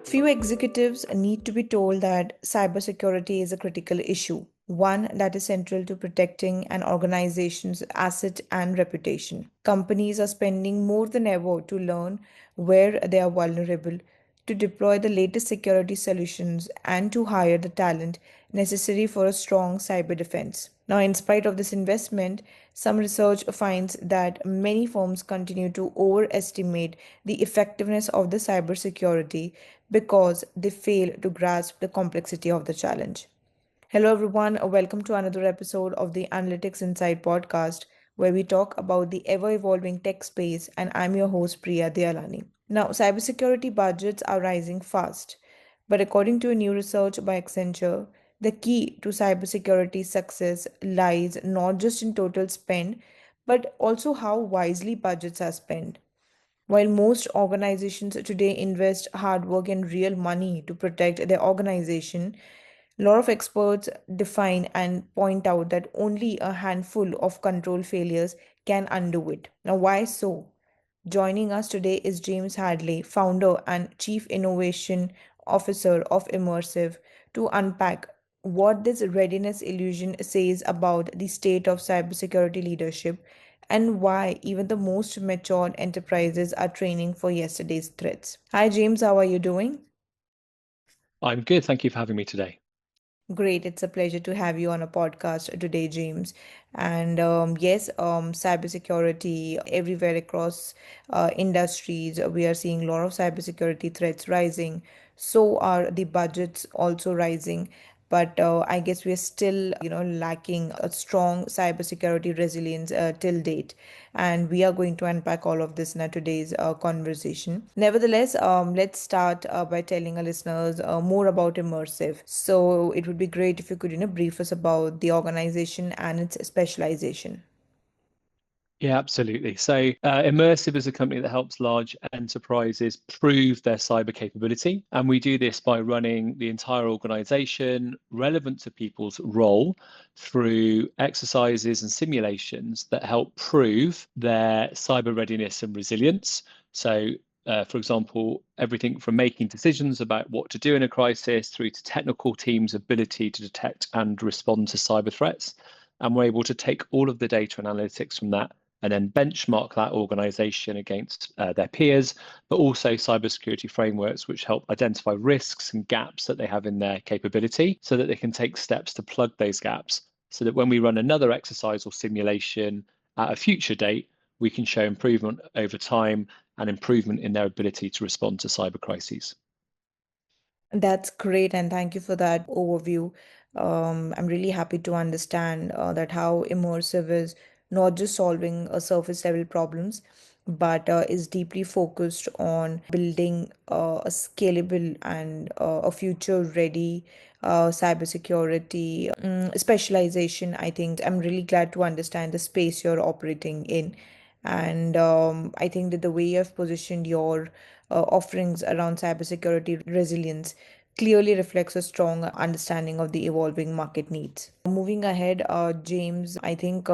Few executives need to be told that cybersecurity is a critical issue, one that is central to protecting an organization's asset and reputation. Companies are spending more than ever to learn where they are vulnerable, to deploy the latest security solutions, and to hire the talent necessary for a strong cyber defense. Now, in spite of this investment, some research finds that many firms continue to overestimate the effectiveness of the cybersecurity because they fail to grasp the complexity of the challenge. Hello, everyone. Welcome to another episode of the Analytics Inside podcast, where we talk about the ever evolving tech space. And I'm your host, Priya Dialani. Now, cybersecurity budgets are rising fast, but according to a new research by Accenture, the key to cybersecurity success lies not just in total spend, but also how wisely budgets are spent. While most organizations today invest hard work and real money to protect their organization, a lot of experts define and point out that only a handful of control failures can undo it. Now, why so? Joining us today is James Hadley, founder and chief innovation officer of Immersive, to unpack what this readiness illusion says about the state of cybersecurity leadership and why even the most matured enterprises are training for yesterday's threats. Hi, James, how are you doing? I'm good. Thank you for having me today. Great. It's a pleasure to have you on a podcast today, James. And yes, cybersecurity everywhere across industries, we are seeing a lot of cybersecurity threats rising. So are the budgets also rising. But I guess we are still, lacking a strong cybersecurity resilience till date. And we are going to unpack all of this in our today's conversation. Nevertheless, let's start by telling our listeners more about Immersive. So it would be great if you could, brief us about the organization and its specialization. Yeah, absolutely. Immersive is a company that helps large enterprises prove their cyber capability. And we do this by running the entire organization relevant to people's role through exercises and simulations that help prove their cyber readiness and resilience. For example, everything from making decisions about what to do in a crisis through to technical teams' ability to detect and respond to cyber threats. And we're able to take all of the data and analytics from that and then benchmark that organization against their peers, but also cybersecurity frameworks which help identify risks and gaps that they have in their capability so that they can take steps to plug those gaps so that when we run another exercise or simulation at a future date, we can show improvement over time and improvement in their ability to respond to cyber crises. That's great, and thank you for that overview. I'm really happy to understand that how immersive is not just solving surface level problems, but is deeply focused on building a scalable and a future ready cybersecurity specialization. I think I'm really glad to understand the space you're operating in. And I think that the way you have positioned your offerings around cybersecurity resilience clearly reflects a strong understanding of the evolving market needs. Moving ahead, James, I think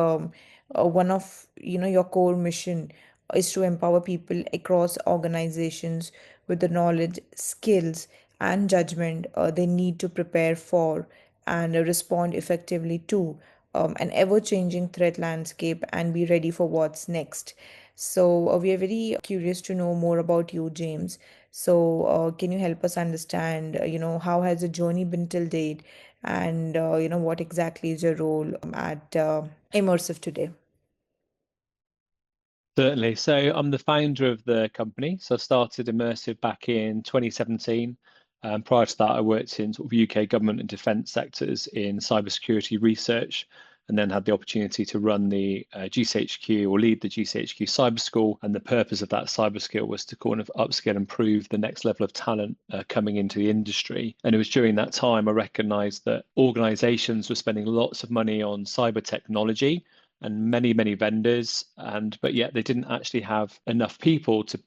one of your core mission is to empower people across organizations with the knowledge, skills, and judgment they need to prepare for and respond effectively to an ever-changing threat landscape and be ready for what's next. So we are very curious to know more about you, James. So can you help us understand, how has the journey been till date, and what exactly is your role at Immersive today? Certainly. So I'm the founder of the company. So I started Immersive back in 2017. Prior to that, I worked in sort of UK government and defence sectors in cybersecurity research, and then had the opportunity to run the GCHQ or lead the GCHQ Cyber School. And the purpose of that cyber skill was to kind of upskill and prove the next level of talent coming into the industry. And it was during that time I recognised that organisations were spending lots of money on cyber technology and many vendors, but yet they didn't actually have enough people to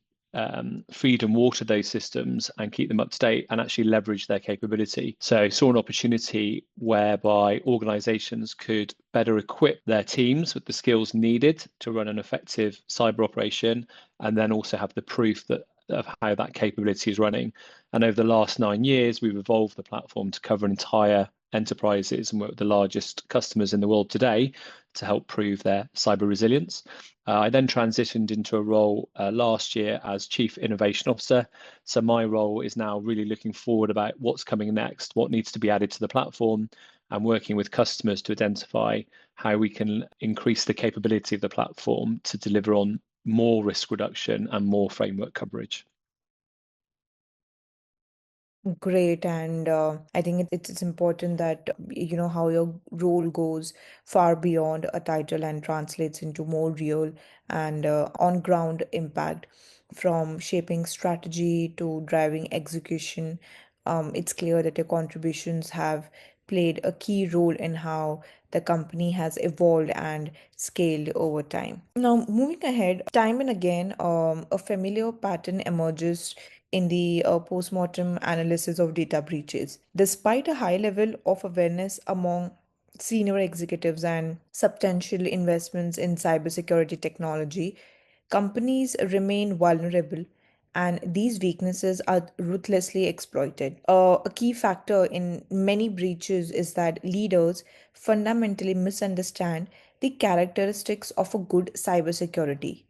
feed and water those systems and keep them up to date and actually leverage their capability. So I saw an opportunity whereby organizations could better equip their teams with the skills needed to run an effective cyber operation, and then also have the proof that of how that capability is running. And over the last 9 years, we've evolved the platform to cover entire enterprises and work with the largest customers in the world today to help prove their cyber resilience. I then transitioned into a role last year as Chief Innovation Officer. So my role is now really looking forward about what's coming next, what needs to be added to the platform, and working with customers to identify how we can increase the capability of the platform to deliver on more risk reduction and more framework coverage. Great, and I think it's important that you know how your role goes far beyond a title and translates into more real and on-ground impact, from shaping strategy to driving execution. It's clear that your contributions have played a key role in how the company has evolved and scaled over time. Now, moving ahead, time and again, a familiar pattern emerges in the postmortem analysis of data breaches. Despite a high level of awareness among senior executives and substantial investments in cybersecurity technology, companies remain vulnerable, and these weaknesses are ruthlessly exploited. A key factor in many breaches is that leaders fundamentally misunderstand the characteristics of a good cybersecurity,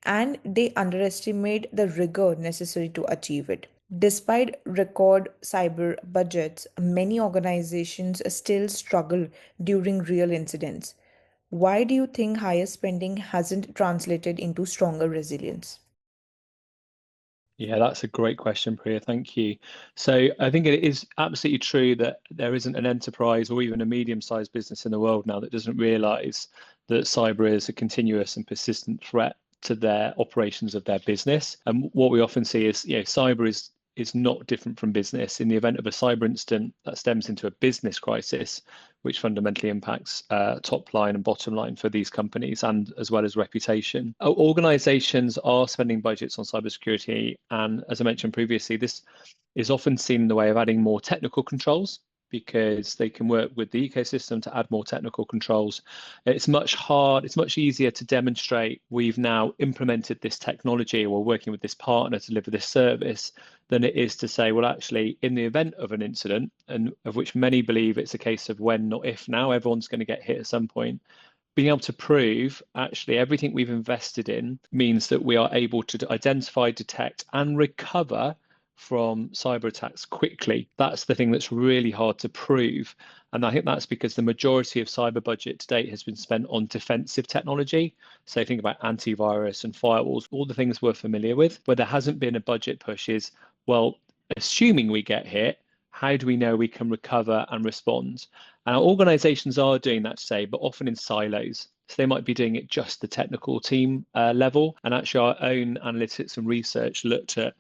and they underestimate the rigor necessary to achieve it. Despite record cyber budgets, many organizations still struggle during real incidents. Why do you think higher spending hasn't translated into stronger resilience? Yeah, that's a great question, Priya. Thank you. So I think it is absolutely true that there isn't an enterprise or even a medium-sized business in the world now that doesn't realize that cyber is a continuous and persistent threat to their operations of their business. And what we often see is, cyber is not different from business. In the event of a cyber incident that stems into a business crisis, which fundamentally impacts top line and bottom line for these companies, and as well as reputation. Organizations are spending budgets on cybersecurity, and as I mentioned previously, this is often seen in the way of adding more technical controls because they can work with the ecosystem to add more technical controls. It's much easier to demonstrate we've now implemented this technology or we're working with this partner to deliver this service than it is to say, well, actually, in the event of an incident, and of which many believe it's a case of when, not if now, everyone's going to get hit at some point. Being able to prove actually everything we've invested in means that we are able to identify, detect, and recover from cyber attacks quickly. That's the thing that's really hard to prove. And I think that's because the majority of cyber budget to date has been spent on defensive technology. So think about antivirus and firewalls, all the things we're familiar with. Where there hasn't been a budget push is, well, assuming we get hit, how do we know we can recover and respond? And our organizations are doing that today, but often in silos. So they might be doing it just the technical team level. And actually, our own analytics and research looked at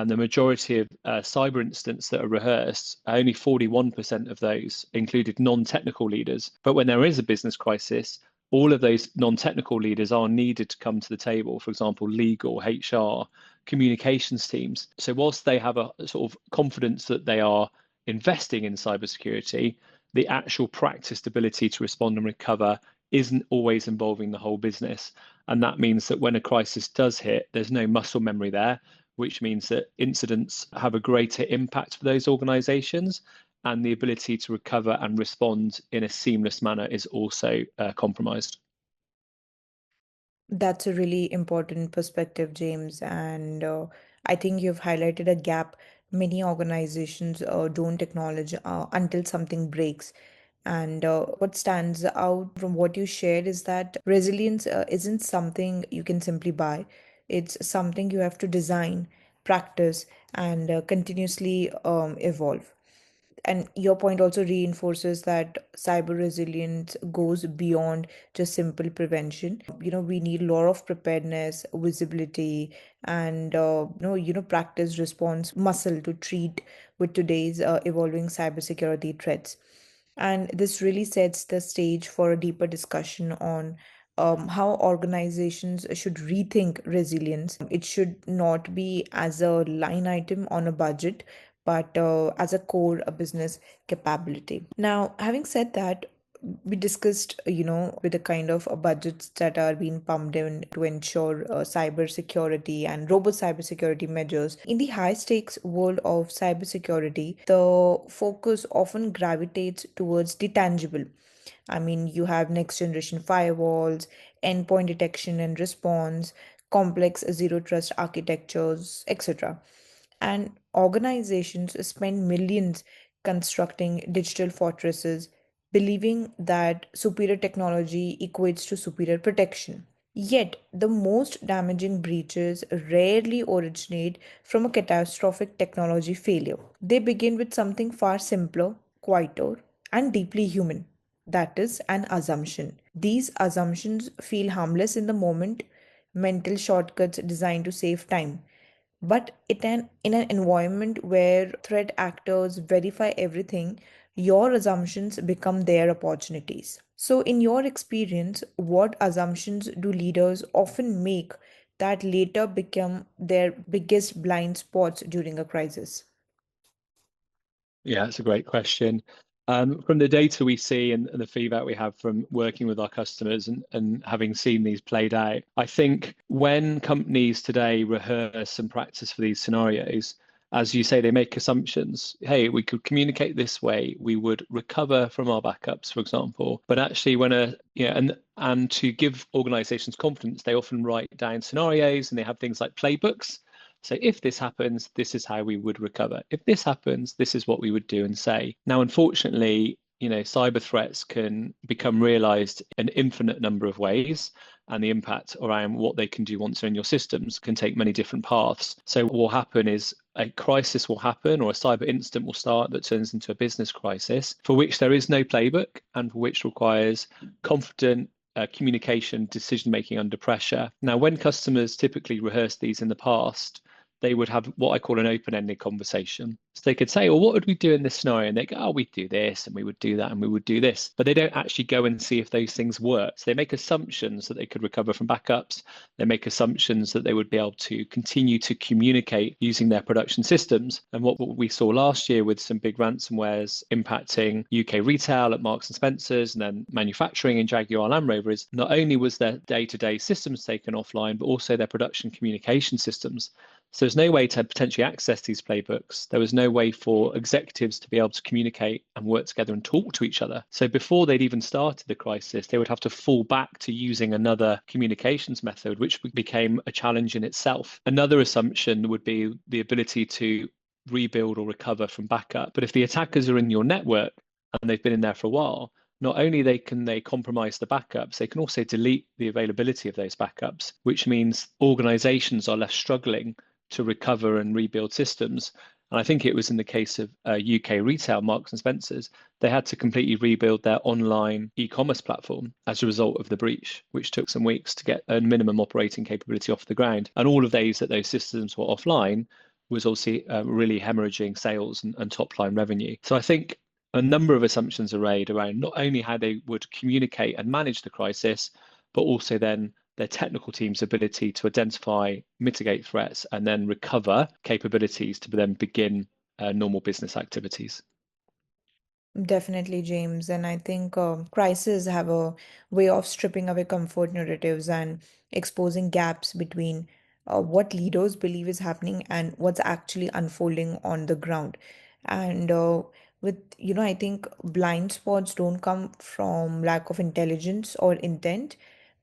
the majority of cyber incidents that are rehearsed, only 41% of those included non-technical leaders. But when there is a business crisis, all of those non-technical leaders are needed to come to the table, for example, legal, HR, communications teams. So whilst they have a sort of confidence that they are investing in cybersecurity, the actual practiced ability to respond and recover isn't always involving the whole business. And that means that when a crisis does hit, there's no muscle memory there, which means that incidents have a greater impact for those organizations, and the ability to recover and respond in a seamless manner is also compromised. That's a really important perspective, James. And I think you've highlighted a gap many organizations don't acknowledge until something breaks. And what stands out from what you shared is that resilience isn't something you can simply buy, it's something you have to design, practice, and continuously evolve. And your point also reinforces that cyber resilience goes beyond just simple prevention. We need a lot of preparedness, visibility, and practice response muscle to treat with today's evolving cybersecurity threats. And this really sets the stage for a deeper discussion on how organizations should rethink resilience. It should not be as a line item on a budget, but as a core a business capability. Now, having said that, we discussed, with the kind of budgets that are being pumped in to ensure cybersecurity and robust cybersecurity measures. In the high stakes world of cybersecurity, the focus often gravitates towards the tangible. I mean, you have next generation firewalls, endpoint detection and response, complex zero trust architectures, etc. And organizations spend millions constructing digital fortresses, believing that superior technology equates to superior protection. Yet, the most damaging breaches rarely originate from a catastrophic technology failure. They begin with something far simpler, quieter, and deeply human. That is an assumption. These assumptions feel harmless in the moment, mental shortcuts designed to save time. But in an environment where threat actors verify everything, your assumptions become their opportunities. So, in your experience, what assumptions do leaders often make that later become their biggest blind spots during a crisis? Yeah, that's a great question. From the data we see and the feedback we have from working with our customers and having seen these played out, I think when companies today rehearse and practice for these scenarios, as you say, they make assumptions. Hey, we could communicate this way, we would recover from our backups, for example. But actually, when and to give organizations confidence, they often write down scenarios and they have things like playbooks. So if this happens, this is how we would recover. If this happens, this is what we would do and say. Now, unfortunately, cyber threats can become realized in an infinite number of ways, and the impact around what they can do once they're in your systems can take many different paths. So what will happen is a crisis will happen or a cyber incident will start that turns into a business crisis for which there is no playbook and for which requires confident communication, decision making under pressure. Now, when customers typically rehearse these in the past, they would have what I call an open-ended conversation. So they could say, well, what would we do in this scenario? And they go, oh, we'd do this and we would do that and we would do this. But they don't actually go and see if those things work. So they make assumptions that they could recover from backups. They make assumptions that they would be able to continue to communicate using their production systems. And what we saw last year with some big ransomwares impacting UK retail at Marks and Spencer's and then manufacturing in Jaguar Land Rover is not only was their day-to-day systems taken offline, but also their production communication systems. So there's no way to potentially access these playbooks. There was no way for executives to be able to communicate and work together and talk to each other. So before they'd even started the crisis, they would have to fall back to using another communications method, which became a challenge in itself. Another assumption would be the ability to rebuild or recover from backup. But if the attackers are in your network and they've been in there for a while, not only can they compromise the backups, they can also delete the availability of those backups, which means organizations are left struggling to recover and rebuild systems. And I think it was in the case of UK retail, Marks and Spencer's, they had to completely rebuild their online e-commerce platform as a result of the breach, which took some weeks to get a minimum operating capability off the ground. And all of those systems were offline was also really hemorrhaging sales and top line revenue. So I think a number of assumptions are made around not only how they would communicate and manage the crisis, but also then their technical team's ability to identify, mitigate threats, and then recover capabilities to then begin normal business activities. Definitely, James. And I think crises have a way of stripping away comfort narratives and exposing gaps between what leaders believe is happening and what's actually unfolding on the ground. And I think blind spots don't come from lack of intelligence or intent,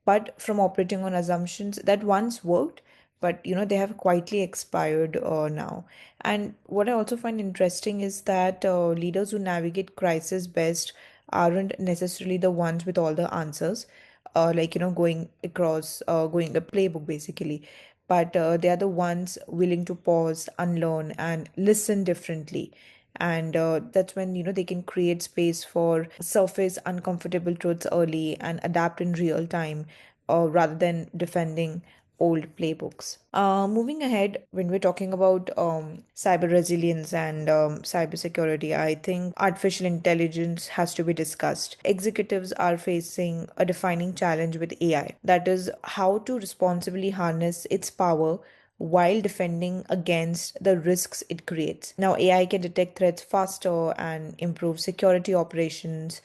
but from operating on assumptions that once worked, but they have quietly expired now. And what I also find interesting is that leaders who navigate crisis best aren't necessarily the ones with all the answers, going the playbook basically. But they are the ones willing to pause, unlearn, and listen differently. And that's when they can create space for surface uncomfortable truths early and adapt in real time, rather than defending old playbooks. Moving ahead, when we're talking about cyber resilience and cybersecurity, I think artificial intelligence has to be discussed. Executives are facing a defining challenge with AI. That is, how to responsibly harness its power while defending against the risks it creates. Now, AI can detect threats faster and improve security operations,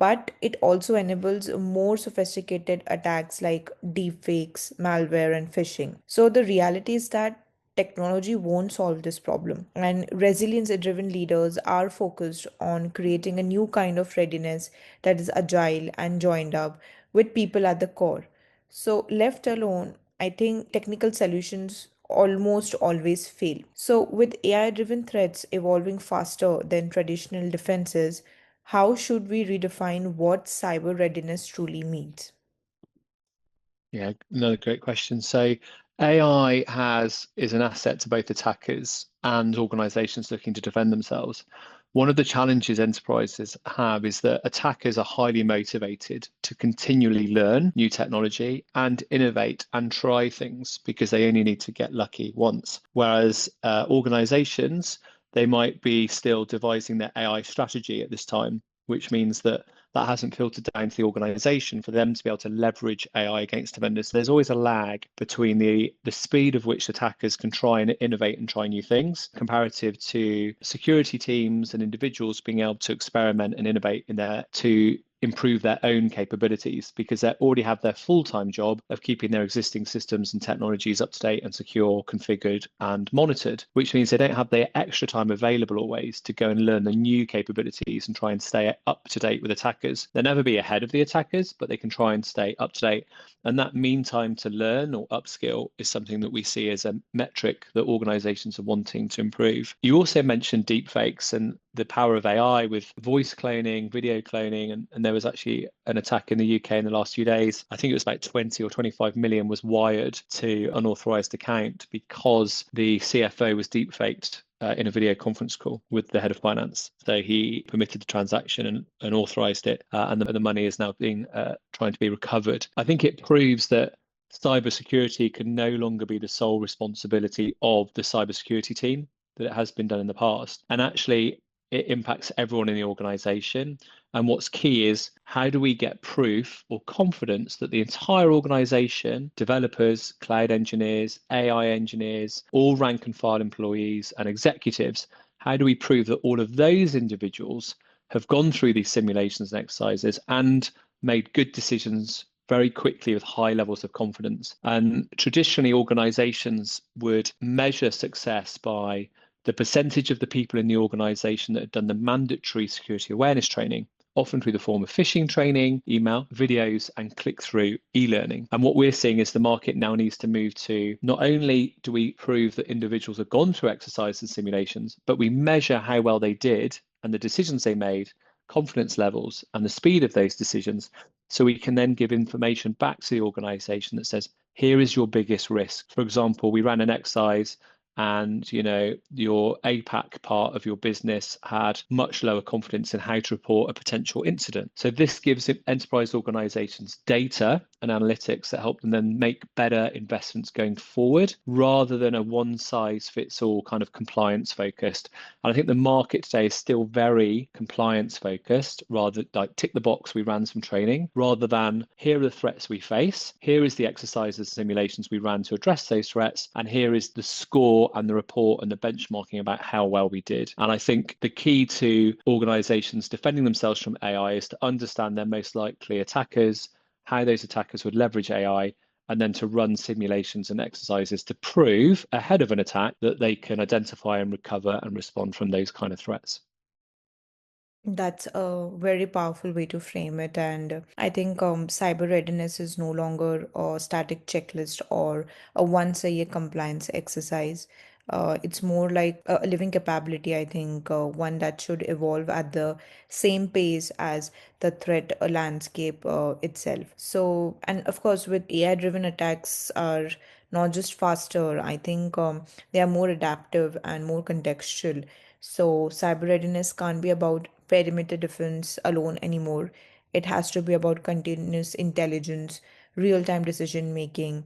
but it also enables more sophisticated attacks like deepfakes, malware, and phishing. So the reality is that technology won't solve this problem, and resilience driven leaders are focused on creating a new kind of readiness that is agile and joined up with people at the core. So, left alone, I think technical solutions almost always fail. So, with AI driven threats evolving faster than traditional defenses, how should we redefine what cyber readiness truly means? Yeah, another great question. So AI is an asset to both attackers and organizations looking to defend themselves. One of the challenges enterprises have is that attackers are highly motivated to continually learn new technology and innovate and try things because they only need to get lucky once. Whereas organizations, they might be still devising their AI strategy at this time, which means that hasn't filtered down to the organization for them to be able to leverage AI against defenders. So there's always a lag between the speed of which attackers can try and innovate and try new things, comparative to security teams and individuals being able to experiment and innovate in there to improve their own capabilities because they already have their full-time job of keeping their existing systems and technologies up to date and secure, configured, and monitored, which means they don't have the extra time available always to go and learn the new capabilities and try and stay up to date with attackers. They'll never be ahead of the attackers, but they can try and stay up to date. And that mean time to learn or upskill is something that we see as a metric that organizations are wanting to improve. You also mentioned deepfakes and the power of AI with voice cloning, video cloning, and there was actually an attack in the UK in the last few days. I think it was about 20 or 25 million was wired to unauthorized account because the CFO was deepfaked in a video conference call with the head of finance. So he permitted the transaction and authorized it, and the money is now being trying to be recovered. I think it proves that cybersecurity can no longer be the sole responsibility of the cybersecurity team that it has been done in the past. And actually, it impacts everyone in the organization. And what's key is how do we get proof or confidence that the entire organization, developers, cloud engineers, AI engineers, all rank and file employees and executives, how do we prove that all of those individuals have gone through these simulations and exercises and made good decisions very quickly with high levels of confidence? And traditionally, organizations would measure success by the percentage of the people in the organization that had done the mandatory security awareness training, often through the form of phishing training, email, videos, and click-through e-learning. And what we're seeing is the market now needs to move to not only do we prove that individuals have gone through exercises and simulations, but we measure how well they did and the decisions they made, confidence levels, and the speed of those decisions. So we can then give information back to the organization that says, here is your biggest risk. For example, we ran an exercise and your APAC part of your business had much lower confidence in how to report a potential incident. So this gives enterprise organizations data and analytics that help them then make better investments going forward rather than a one size fits all kind of compliance focused. And I think the market today is still very compliance focused, rather like tick the box, we ran some training, rather than here are the threats we face, here is the exercises, simulations we ran to address those threats, and here is the score and the report and the benchmarking about how well we did. And I think the key to organizations defending themselves from AI is to understand their most likely attackers, how those attackers would leverage AI, and then to run simulations and exercises to prove ahead of an attack that they can identify and recover and respond from those kind of threats. That's a very powerful way to frame it. And I think cyber readiness is no longer a static checklist or a once a year compliance exercise. It's more like a living capability, I think, one that should evolve at the same pace as the threat landscape itself. So, and of course, with AI driven attacks are not just faster, I think they are more adaptive and more contextual. So, cyber readiness can't be about perimeter defense alone anymore. It has to be about continuous intelligence, real time decision making,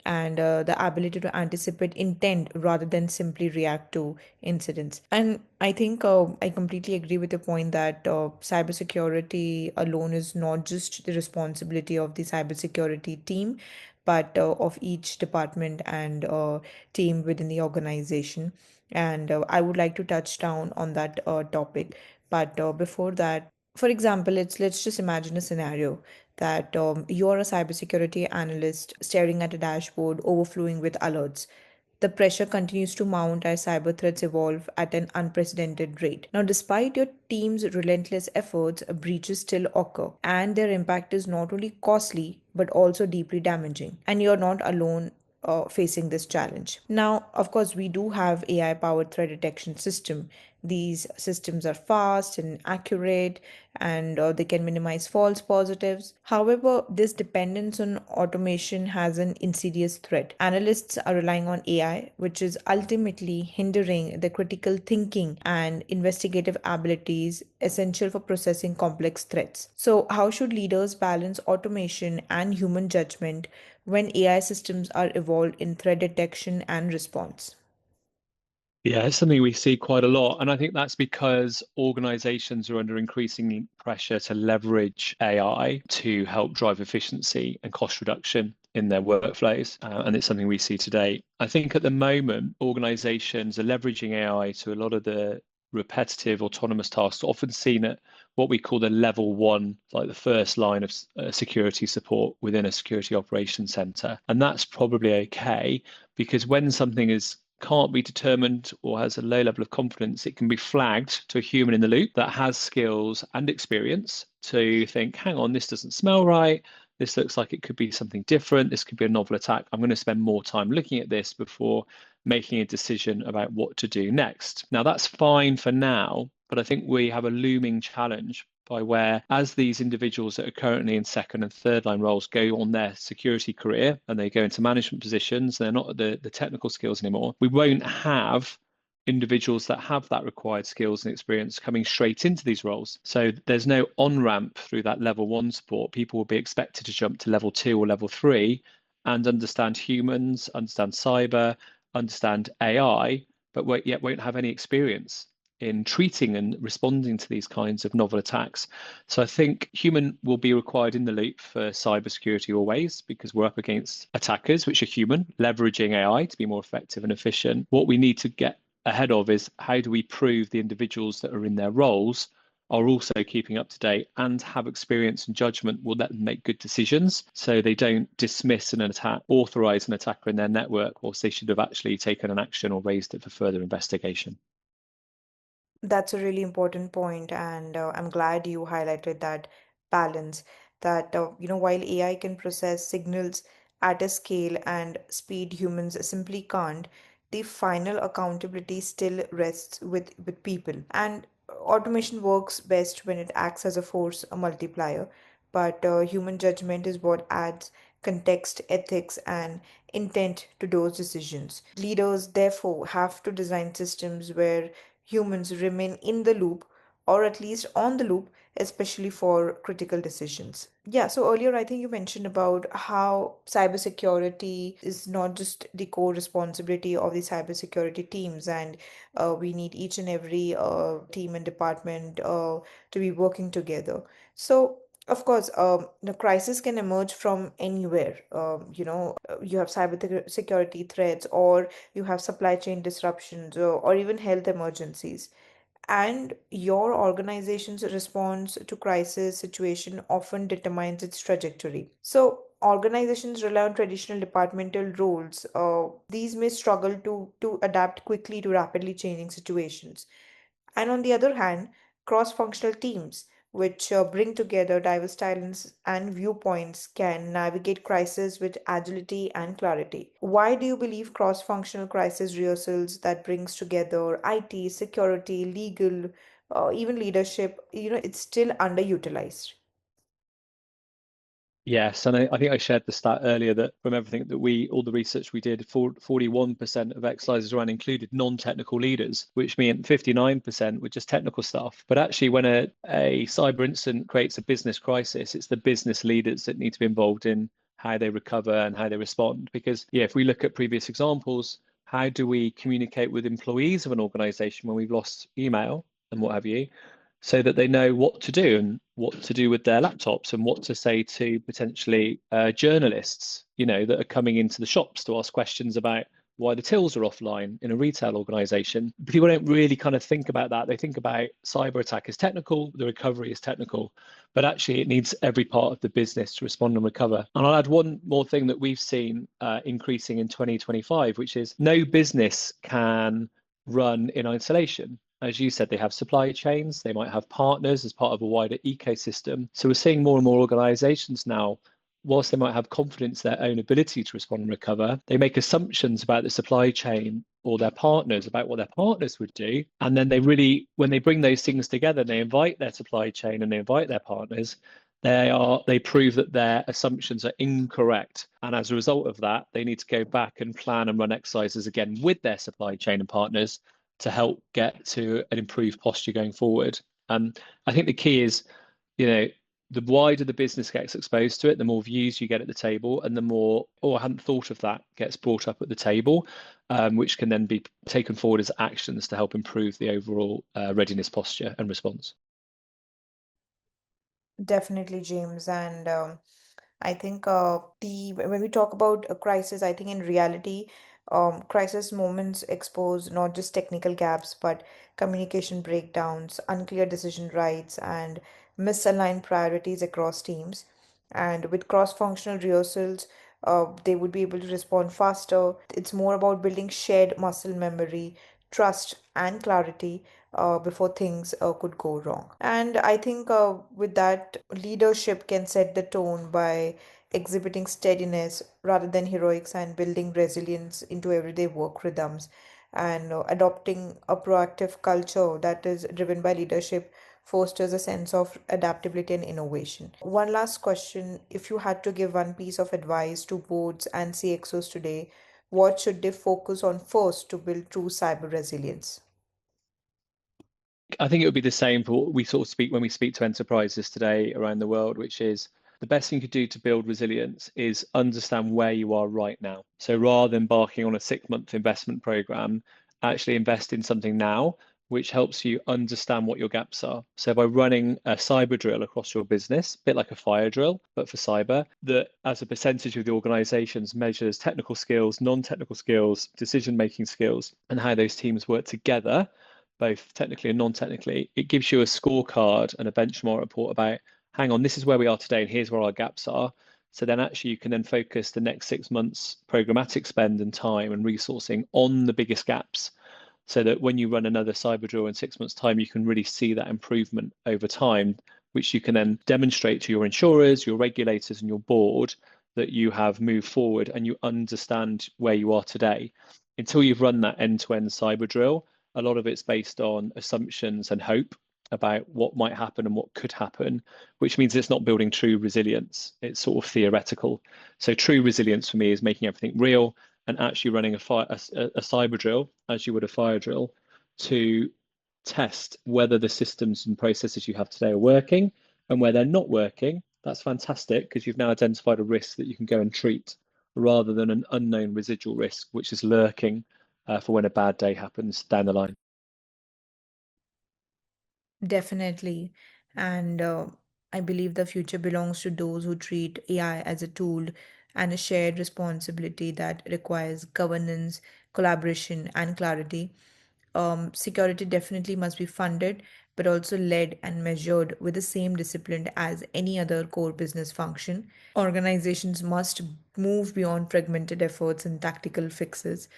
and the ability to anticipate intent rather than simply react to incidents. And I think I completely agree with the point that cybersecurity alone is not just the responsibility of the cybersecurity team, but of each department and team within the organization. And I would like to touch down on that topic. But before that, For example, let's just imagine a scenario that you're a cybersecurity analyst staring at a dashboard overflowing with alerts. The pressure continues to mount as cyber threats evolve at an unprecedented rate. Now, despite your team's relentless efforts, breaches still occur, and their impact is not only costly but also deeply damaging. And you're not alone facing this challenge. Now, of course, we do have AI powered threat detection system. These systems are fast and accurate, and they can minimize false positives. However, this dependence on automation has an insidious threat. Analysts are relying on AI, which is ultimately hindering the critical thinking and investigative abilities essential for processing complex threats. So, how should leaders balance automation and human judgment when AI systems are evolved in threat detection and response? Yeah, it's something we see quite a lot. And I think that's because organizations are under increasing pressure to leverage AI to help drive efficiency and cost reduction in their workflows. And it's something we see today. I think at the moment, organizations are leveraging AI to a lot of the repetitive autonomous tasks, often seen at what we call the level one, like the first line of security support within a security operations center. And that's probably okay because when something is can't be determined or has a low level of confidence, it can be flagged to a human in the loop that has skills and experience to think, hang on, this doesn't smell right. This looks like it could be something different. This could be a novel attack. I'm going to spend more time looking at this before making a decision about what to do next. Now, that's fine for now, but I think we have a looming challenge by where, as these individuals that are currently in second and third line roles go on their security career and they go into management positions, they're not the technical skills anymore. We won't have individuals that have that required skills and experience coming straight into these roles. So there's no on ramp through that level one support. People will be expected to jump to level two or level three and understand humans, understand cyber, understand AI, but yet won't have any experience in treating and responding to these kinds of novel attacks. So I think human will be required in the loop for cybersecurity always because we're up against attackers, which are human, leveraging AI to be more effective and efficient. What we need to get ahead of is how do we prove the individuals that are in their roles are also keeping up to date and have experience and judgment will let them make good decisions so they don't dismiss an attack, authorize an attacker in their network, whilst they should have actually taken an action or raised it for further investigation. That's a really important point, and I'm glad you highlighted that balance. That while AI can process signals at a scale and speed humans simply can't, the final accountability still rests with people. And automation works best when it acts as a force, a multiplier. But human judgment is what adds context, ethics, and intent to those decisions. Leaders, therefore, have to design systems where humans remain in the loop or at least on the loop, especially for critical decisions. Yeah, so earlier I think you mentioned about how cybersecurity is not just the core responsibility of the cybersecurity teams, and we need each and every team and department to be working together. So, of course, the crisis can emerge from anywhere. You have cyber security threats, or you have supply chain disruptions, or even health emergencies. And your organization's response to crisis situation often determines its trajectory. So organizations rely on traditional departmental roles. These may struggle to adapt quickly to rapidly changing situations. And on the other hand, cross functional teams, which bring together diverse talents and viewpoints, can navigate crisis with agility and clarity. Why do you believe cross functional crisis rehearsals that brings together IT, security, legal, even leadership, it's still underutilized? Yes, and I think I shared the stat earlier that from everything that all the research we did, 41% of exercises ran included non-technical leaders, which meant 59% were just technical staff. But actually, when a cyber incident creates a business crisis, it's the business leaders that need to be involved in how they recover and how they respond. Because, yeah, if we look at previous examples, how do we communicate with employees of an organization when we've lost email and what have you? So that they know what to do and what to do with their laptops and what to say to potentially journalists, that are coming into the shops to ask questions about why the tills are offline in a retail organization. People don't really kind of think about that. They think about cyber attack as technical, the recovery is technical, but actually it needs every part of the business to respond and recover. And I'll add one more thing that we've seen increasing in 2025, which is no business can run in isolation. As you said, they have supply chains, they might have partners as part of a wider ecosystem. So we're seeing more and more organizations now, whilst they might have confidence in their own ability to respond and recover, they make assumptions about the supply chain or their partners about what their partners would do. And then they really, when they bring those things together, they invite their supply chain and they invite their partners, they prove that their assumptions are incorrect. And as a result of that, they need to go back and plan and run exercises again with their supply chain and partners to help get to an improved posture going forward. I think the key is, the wider the business gets exposed to it, the more views you get at the table, and the more, oh, I hadn't thought of that, gets brought up at the table, which can then be taken forward as actions to help improve the overall readiness posture and response. Definitely, James. And I think the when we talk about a crisis, I think in reality, crisis moments expose not just technical gaps, but communication breakdowns, unclear decision rights, and misaligned priorities across teams. And with cross-functional rehearsals, they would be able to respond faster. It's more about building shared muscle memory, trust, and clarity before things could go wrong. And I think with that, leadership can set the tone by exhibiting steadiness rather than heroics and building resilience into everyday work rhythms and adopting a proactive culture that is driven by leadership fosters a sense of adaptability and innovation. One last question. If you had to give one piece of advice to boards and CXOs today, what should they focus on first to build true cyber resilience? I think it would be the same for what we sort of speak when we speak to enterprises today around the world, which is the best thing you could do to build resilience is understand where you are right now. So rather than embarking on a 6-month investment program, actually invest in something now, which helps you understand what your gaps are. So by running a cyber drill across your business, a bit like a fire drill, but for cyber, that as a percentage of the organizations measures technical skills, non-technical skills, decision-making skills, and how those teams work together, both technically and non-technically, it gives you a scorecard and a benchmark report about, hang on, this is where we are today and here's where our gaps are. So then actually you can then focus the next 6 months programmatic spend and time and resourcing on the biggest gaps so that when you run another cyber drill in 6 months' time, you can really see that improvement over time, which you can then demonstrate to your insurers, your regulators, and your board that you have moved forward and you understand where you are today. Until you've run that end-to-end cyber drill, a lot of it's based on assumptions and hope about what might happen and what could happen, which means it's not building true resilience. It's sort of theoretical. So true resilience for me is making everything real and actually running a cyber drill as you would a fire drill to test whether the systems and processes you have today are working, and where they're not working, that's fantastic because you've now identified a risk that you can go and treat rather than an unknown residual risk, which is lurking for when a bad day happens down the line. Definitely. And I believe the future belongs to those who treat AI as a tool and a shared responsibility that requires governance, collaboration, and clarity. Security definitely must be funded, but also led and measured with the same discipline as any other core business function. Organizations must move beyond fragmented efforts and tactical fixes.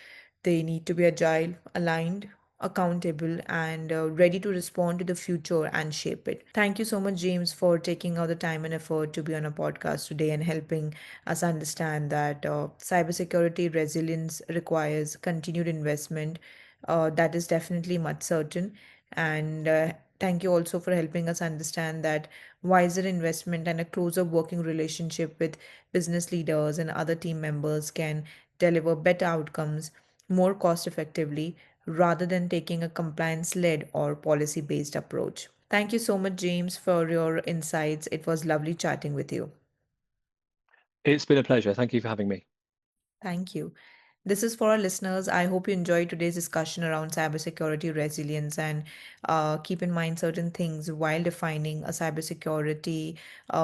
They need to be agile, aligned, accountable, and ready to respond to the future and shape it. Thank you so much, James, for taking all the time and effort to be on a podcast today and helping us understand that cybersecurity resilience requires continued investment. That is definitely much certain. And thank you also for helping us understand that wiser investment and a closer working relationship with business leaders and other team members can deliver better outcomes more cost effectively rather than taking a compliance led or policy based approach. Thank you so much, James, for your insights. It was lovely chatting with you. It's been a pleasure. Thank you for having me. Thank you. This is for our listeners. I hope you enjoyed today's discussion around cybersecurity resilience and keep in mind certain things while defining a cybersecurity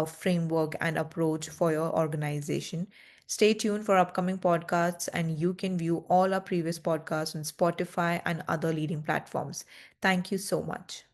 framework and approach for your organization. Stay tuned for upcoming podcasts, and you can view all our previous podcasts on Spotify and other leading platforms. Thank you so much.